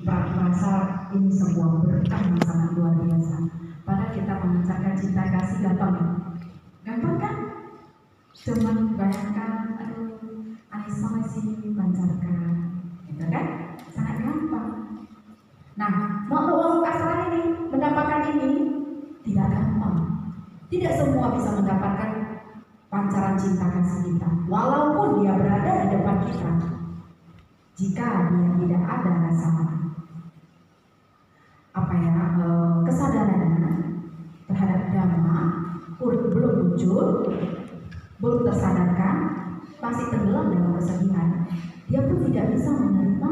merasa ini sebuah berkah yang sangat luar biasa. Padahal kita memancarkan cinta kasih gampang, gampang kan? Cuman bayangkan, aduh, Anissa masih pancarkan, gitu kan? Sangat gampang. Nah, makhluk asal ini mendapatkan ini tidak gampang. Tidak semua bisa mendapatkan pancaran cinta kasih kita, walaupun dia berada di depan kita. Jika dia tidak ada rasa kesadarannya terhadap dhamma belum muncul, belum tersadarkan, masih tenggelam dalam kesedihan, dia pun tidak bisa menerima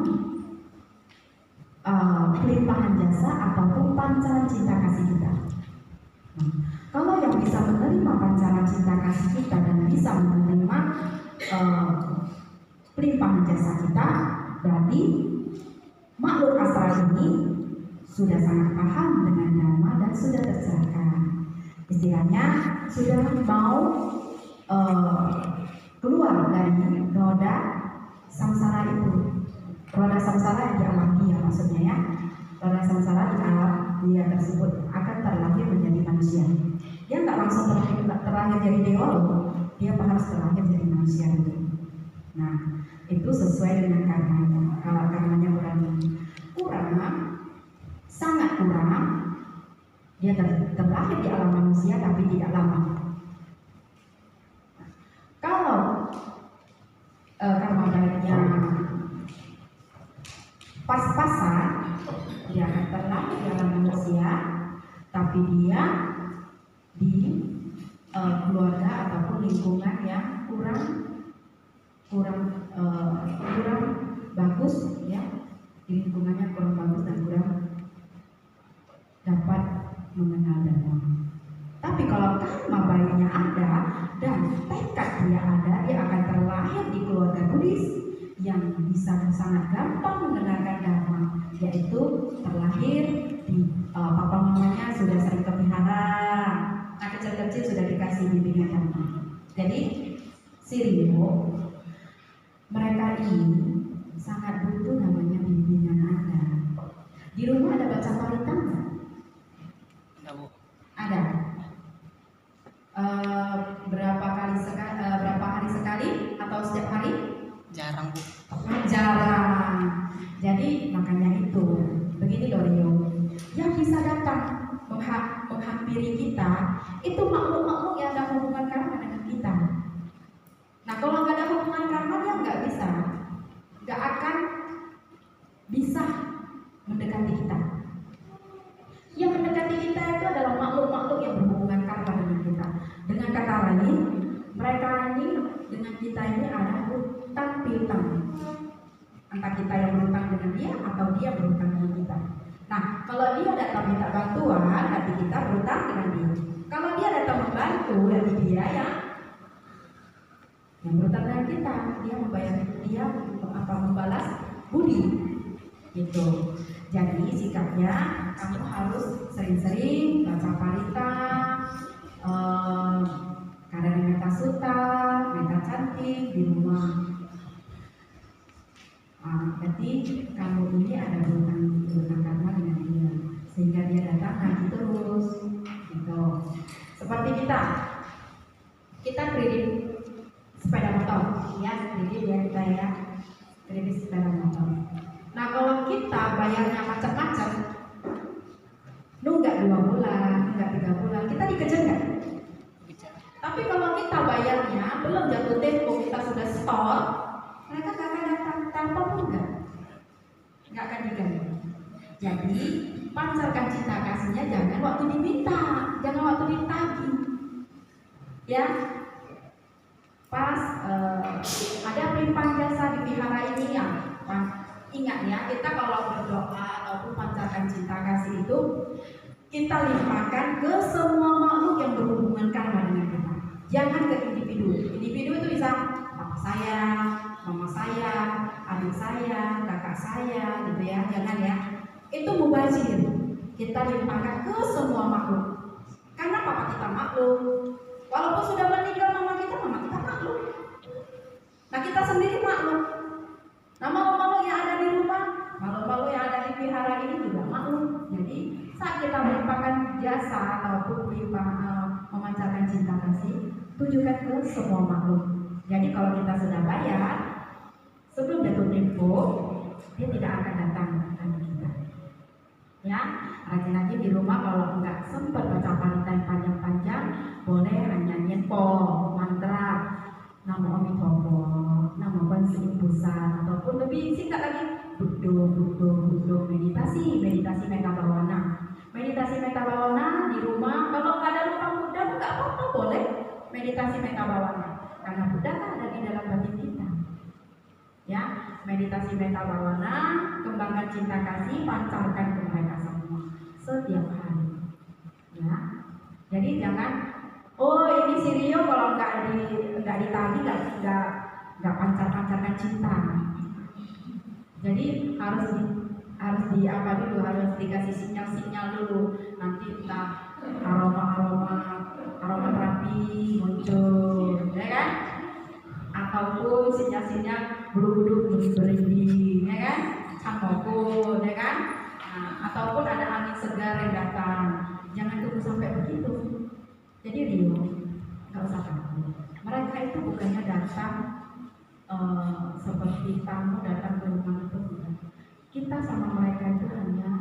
pelimpahan jasa ataupun pancaran cinta kasih kita. Kalau yang bisa menerima pancaran cinta kasih kita dan bisa menerima pelimpahan jasa kita, berarti makhluk astral ini sudah sangat paham dengan dhamma dan sudah tercerahkan. Istilahnya sudah mau keluar dari roda samsara itu. Roda samsara di alam dia maksudnya ya. Roda samsara di alam dia tersebut akan terlahir menjadi manusia. Dia nggak langsung terlahir jadi dewa loh. Dia harus terlahir jadi manusia itu. Nah, itu sesuai dengan karmanya. Kalau karmanya kurang, sangat kurang, dia terlahir di alam manusia tapi tidak lama. Kalau karma baiknya pas-pasan, dia akan terlahir di alam manusia, tapi dia di keluarga ataupun lingkungan yang kurang bagus, ya, di lingkungannya kurang bagus dan kurang dapat mengenal dhamma. Tapi kalau karma baiknya ada dan tekad dia ada, dia akan terlahir di keluarga Buddhis yang bisa sangat gampang mendengarkan dhamma, yaitu terlahir di papa mamanya sudah sering ke vihara, anak kecil-kecil sudah dikasih bimbingan dhamma. Jadi si Rio, mereka ini sangat butuh namanya bimbingan Anda. Di rumah ada baca parita nggak? Ada. Berapa hari sekali atau setiap hari? Jarang, Bu. Jarang. Jadi makanya itu. Begini loh Rio, yang bisa datang menghampiri kita itu makhluk-makhluk yang ada hubungan karma dengan kita. Nah, kalau nggak ada hubungan karma, dia nggak akan bisa mendekati kita. Yang mendekati kita itu adalah makhluk-makhluk yang berhubungan karma dengan kita. Dengan kata lain, mereka ini dengan kita ini ada hutang piutang. Entah kita yang berhutang dengan dia atau dia berhutang dengan kita. Nah, kalau dia datang minta bantuan, berarti kita berhutang dengan dia. Kalau dia datang membantu, berarti dia yang berhutang dengan kita. Dia membayar, dia membalas budi. Gitu. Jadi sikapnya kamu harus sering-sering baca parita, kadang metta sutta, metta cantik di rumah. Berarti kamu ini ada hubungan karma dengan dia, sehingga dia datang nanti terus. Gitu. Seperti kita kredit sepeda motor, ya, kredit ya kita ya, kredit sepeda motor. Nah, kalau kita bayarnya macam-macam, nunggak 2 bulan, nunggak 3 bulan, kita dikejar nggak? Tapi kalau kita bayarnya belum jatuh tempo, kita sudah store, mereka nggak akan datang, tanpa pun nggak akan diganti. Jadi pancarkan cinta kasihnya jangan waktu diminta, jangan waktu ditagih, ya. Pas ada pelimpahan jasa di vihara ini ya, ingat ya, kita kalau berdoa ataupun pancarkan cinta kasih itu kita limpahkan ke semua makhluk yang berhubungan karma dengan kita. Jangan ke individu. Individu itu bisa papa saya, mama saya, adik saya, kakak saya, gitu ya. Jangan ya. Itu mubazir. Kita limpahkan ke semua makhluk. Karena papa kita makhluk. Walaupun sudah meninggal mama kita makhluk. Nah, kita sendiri makhluk. Nah, makhluk-makhluk yang ada di rumah, makhluk-makhluk yang ada di ditujukan ke semua makhluk. Jadi kalau kita sudah bayar, sebelum jatuh tempo, dia tidak akan datang ke kita. Ya, rajin-rajin di rumah kalau nggak sempat baca panitia yang panjang-panjang, boleh hanya nyepol mantra Namo Amitobo, Namo观世音 Pusat, ataupun lebih singkat lagi Buddho, meditasi meta bawana. Meditasi meta bawana di rumah, kalau nggak ada rumah Buddha nggak apa-apa, boleh meditasi meta bawana, karena Buddha kan ada di dalam batin kita. Ya, meditasi meta bawana, kembangkan cinta kasih, pancarkan ke mereka semua setiap hari. Ya, jadi jangan, oh ini si Rio kalau nggak ditagi nggak pancarkan cinta. Jadi harus di apa dulu, harus dikasih sinyal dulu. Nanti entah aroma terapi muncul, ya kan? Ataupun sinyal bulu-bulu berlinding, ya kan? Cangkokun, ya kan? Nah, ataupun ada angin segar yang datang. Jangan tunggu sampai begitu. Jadi Rio, nggak usah takut. Mereka itu bukannya datang seperti tamu datang ke rumah itu, bukan. Kita sama mereka itu hanya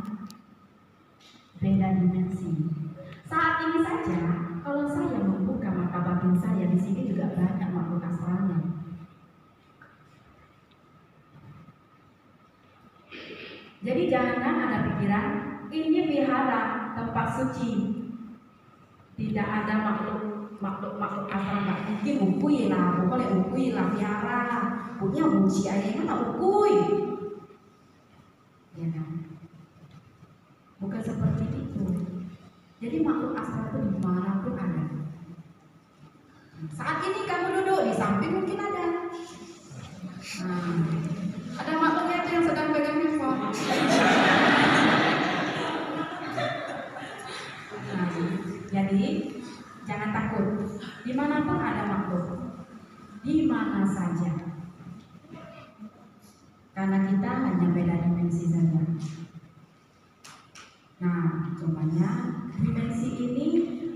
beda dimensi. Saat ini saja, kalau saya membuka mata batin saya, di sini juga banyak makhluk astralnya. Jadi jangan ada pikiran ini wihara, tempat suci, tidak ada makhluk astral, nggak mungkin ukui lah, pokoknya ukui lah wihara, punya muci aja mana ukui, ya kan? Bukan seperti itu. Jadi makhluk astral itu dimanapun ada. Saat ini kamu duduk di samping mungkin ada. Nah, ada makhluknya itu yang sedang pegang handphone. Nah, jadi jangan takut. Dimanapun ada makhluk, di mana saja. Karena kita hanya beda dimensi saja. Nah, contohnya dimensi ini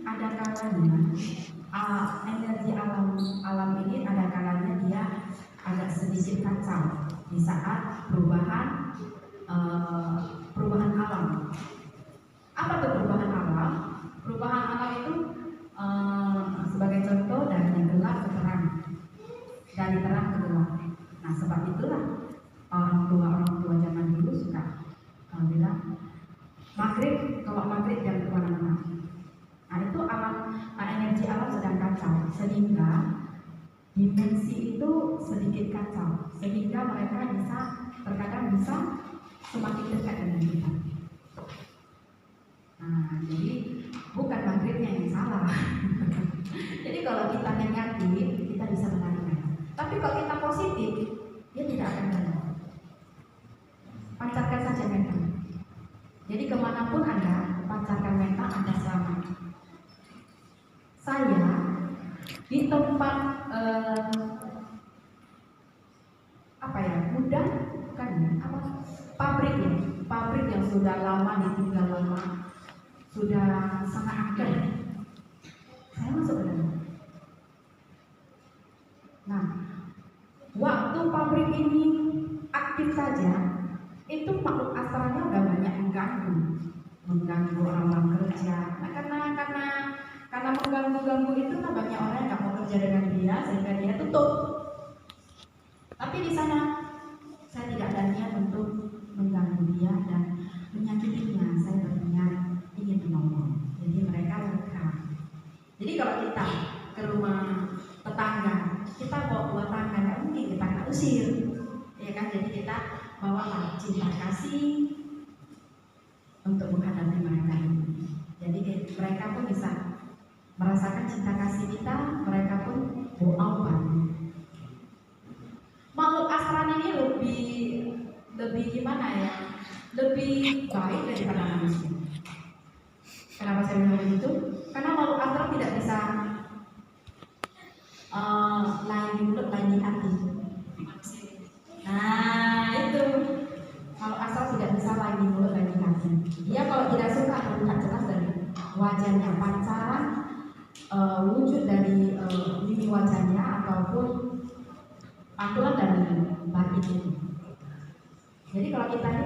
ada kalanya energi alam ini ada kalanya dia agak sedikit kacau di saat perubahan alam. Apa itu perubahan alam? Perubahan alam itu sebagai contoh dari yang gelap ke terang, dari terang ke gelap. Nah, sebab itulah orang tua zaman dulu suka bilang kalau maghrib jangan kemana-mana. Nah, itu energi alam sedang kacau, sehingga dimensi itu sedikit kacau, sehingga mereka terkadang bisa semakin dekat dengan kita. Nah, jadi bukan maghribnya yang salah. Jadi kalau kita negatif, kita bisa menariknya. Tapi kalau kita positif, dia tidak akan datang. Pancarkan saja mental. Jadi kemanapun Anda, pancarkan mental, Anda selamat. Saya di tempat gudang, bukan ya, pabrik yang sudah lama ditinggal lama, sudah sangat angker. Saya masuk ke dalam. Nah, waktu pabrik ini aktif saja, itu makhluk astralnya udah banyak mengganggu orang kerja. Nah, karena mengganggu itu kan banyak orang yang nggak mau kerja dengan dia, sehingga dia tutup. Tapi di sana saya tidak ada niat untuk mengganggu dia dan menyakitinya. Saya berniat ingin menolong. Jadi mereka lega. Jadi kalau kita ke rumah tetangga, kita bawa tangga, nggak mungkin kita nggak usir, ya kan? Jadi kita bawa cinta kasih untuk menghadapi mereka ini. Jadi mereka pun bisa merasakan cinta kasih kita, mereka pun doa. Makhluk astral ini lebih gimana ya? Lebih baik daripada manusia. Kenapa saya bilang begitu? Karena makhluk astral tidak bisa lain di mulut, lain di hati. Nah, itu makhluk astral tidak bisa lain di mulut, lain di hati. Dia kalau tidak suka terlihat jelas dari wajahnya, pancaran wujud dari mimi wajahnya ataupun pantulan dari batin itu. Jadi kalau kita ini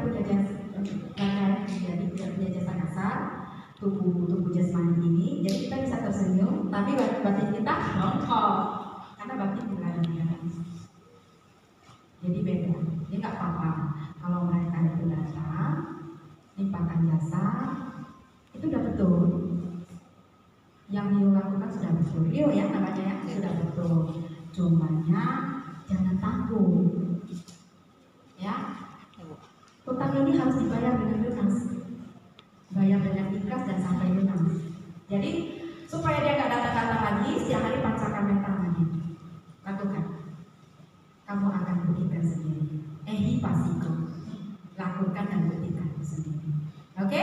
punya jasa kasar, tubuh jasmani ini, jadi kita bisa tersenyum, tapi batin kita bongkok karena batin bukan ada. Jadi beda. Jadi nggak apa-apa kalau mereka itu datang, limpahkan jasa, itu udah betul. Yang Rio lakukan sudah betul. Rio ya namanya ya, sudah betul. Cumanya jangan takut. Ya, utang ini harus dibayar dengan lunas, bayar dengan ikhlas dan sampai lunas. Jadi supaya dia nggak datang lagi, setiap hari pancarkan mental lagi. Lakukan. Kamu akan buktikan sendiri. Pasiko. Lakukan dan buktikan sendiri. Oke?